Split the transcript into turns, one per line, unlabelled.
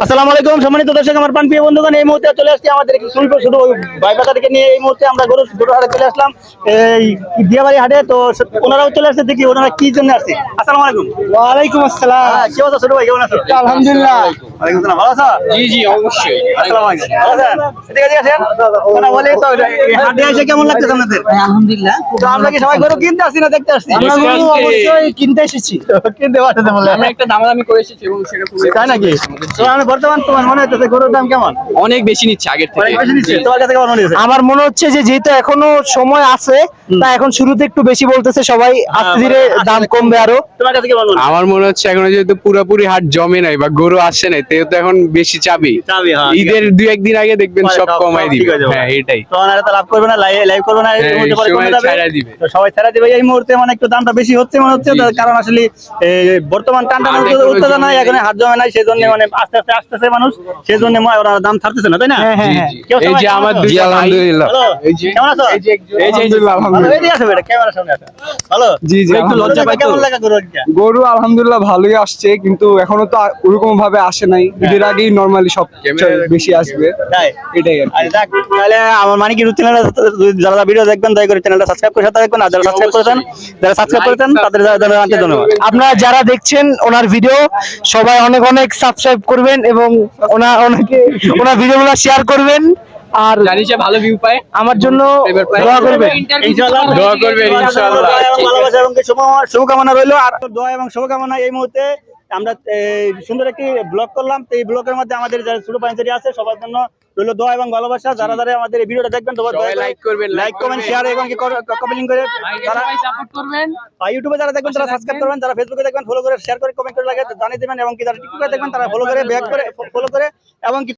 আসসালামু আলাইকুম সম্মানিত দর্শক, আমার প্রিয় বন্ধুগণ, এই মুহূর্তে চলে আসছি আমাদের একটু শুধু বাইপাতা থেকে নিয়ে এই মুহূর্তে আমরা গরু হাটে চলে আসলাম, এই দিয়াবাড়ি হাটে। তো ওনারাও চলে আসছে, দেখি ওনারা কি জন্য আসছে। আসসালামু আলাইকুম।
ওয়ালাইকুম আসসালাম।
কি অবস্থা ছোট ভাই, কেমন আছো?
আলহামদুলিল্লাহ।
ওয়ালাইকুম আসসালাম, ভালো আছো?
জি জি অবশ্যই।
আসসালামু আলাইকুম, ভালো আছেন? এদিকে আসেন। ওনা বলে তো এই হাটে এসে কেমন লাগছে আপনাদের?
আলহামদুলিল্লাহ।
তো আমরা কি সবাই গরু কিনতে আসছি না দেখতে আসছি?
আমরা গরু অবশ্যই কিনতে এসেছি।
কিনতে পারতেছে বলে
আমরা একটা দামাদামি করে এসেছি এবং সেটা খুবই
তাই নাকি? তো আমি বর্তমান তোমার মনে হচ্ছে গরুর দাম কেমন?
অনেক বেশি নিচ্ছে আগের থেকে।
অনেক বেশি নিচ্ছে? তোমার কাছে কেমন মনে হচ্ছে?
আমার মনে হচ্ছে যে যেহেতু এখনো সময় আছে, তা এখন শুরুতে একটু বেশি বলতেছে সবাই, আস্তে ধীরে দাম কমবে আরো।
তোমার কাছে কেমন মনে হচ্ছে?
আমার মনে হচ্ছে এখনো যেহেতু পুরোপুরি হাট জমে নাই বা গরু আসে নাই, তো এখন বেশি চাবি।
চাবি, হ্যাঁ,
ঈদের দুই একদিন আগে দেখবেন সব
সব
কমাই
ঠিক
দিবে।
হয়ে যাবে।
হ্যাঁ এটাই।
তো ওনারা তো লাভ করবে না, লাইভ করবে না, এই
হ্যাঁ,
মুহূর্তে পরে
এই
কমে
সময়
যাবে।
ছাড়া দিবে।
তো সবাই ছাড়া দিবে এই মুহূর্তে, মানে একটু দামটা বেশি হচ্ছে মনে হচ্ছে, তার কারণ আসলে বর্তমান টানটা
হাট এখনো
উত্তেজনা,
জমে
এখন হাত জমে নাই, সেই জন্য মানে আস্তে আস্তে আসতেছে মানুষ, সেই জন্য ওরা দাম ছাড়তেছে না, তাই না?
হ্যাঁ, হ্যাঁ, হ্যাঁ।
কেউ
এই
সবাই
যে
কেমন
আমার
আছো?
দুই আলহামদুলিল্লাহ।
ভালো?
এই যে
কেমন আছো?
এই যে আলহামদুলিল্লাহ
ভালো, এদিকে আসো বেটা, ক্যামেরার সামনে আসো। ভালো?
জি জি
একটু লজ্জা পাই, কেমন লাগা গরু আজকে?
গরু আলহামদুলিল্লাহ ভালোই আসছে, কিন্তু এখনো তো ওরকম ভাবে আসে নাই। ঈদের আগেই নরমালি সব বেশি আসবে,
তাই?
এটাই আর কি।
আচ্ছা, যাক, তাহলে আমার মানিক ইউটিউব চ্যানেলে যারা ভিডিও দেখবেন দয়া করে চ্যানেলটা সাবস্ক্রাইব করে সাথে থাকবেন, আর যারা সাবস্ক্রাইব করেছেন, তাদের জানাতে ধন্যবাদ।
আপনারা যারা দেখছেন ওনার ভিডিও, সবাই অনেক অনেক সাবস্ক্রাইব করবেন এবং ওনার ভিডিওগুলো শেয়ার করবেন, আর
জানি যে ভালো ভিউ পায়।
আমার জন্য
এবার পায়।
দোয়া করবেন।
ইনশাআল্লাহ
দোয়া করবেন, ইনশাআল্লাহ।
দোয়া এবং ভালোবাসা এবং শুভকামনা রইলো। আর দোয়া এবং শুভকামনা এই মুহূর্তে আমরা সুন্দর একটি ব্লগ করলাম। তো এই ব্লগের মধ্যে আমাদের যারা ছোট পাইকারি আছে সবার জন্য রইলো দোয়া এবং ভালোবাসা। যারা যারা আমাদের এই ভিডিওটা দেখবেন সবাই
সবাই লাইক করবেন,
লাইক কমেন্ট শেয়ার এবং কমেন্ট করে তারা
সাপোর্ট করবেন।
ইউটিউবে যারা দেখবেন তারা সাবস্ক্রাইব করবেন, যারা ফেসবুকে দেখবেন ফলো করে শেয়ার করে কমেন্ট করে লাগে জানিয়ে দেবেন, এবং কি যারা টিকটকে দেখবেন তারা ফলো করে ব্যাক করে ফলো করে এবং কি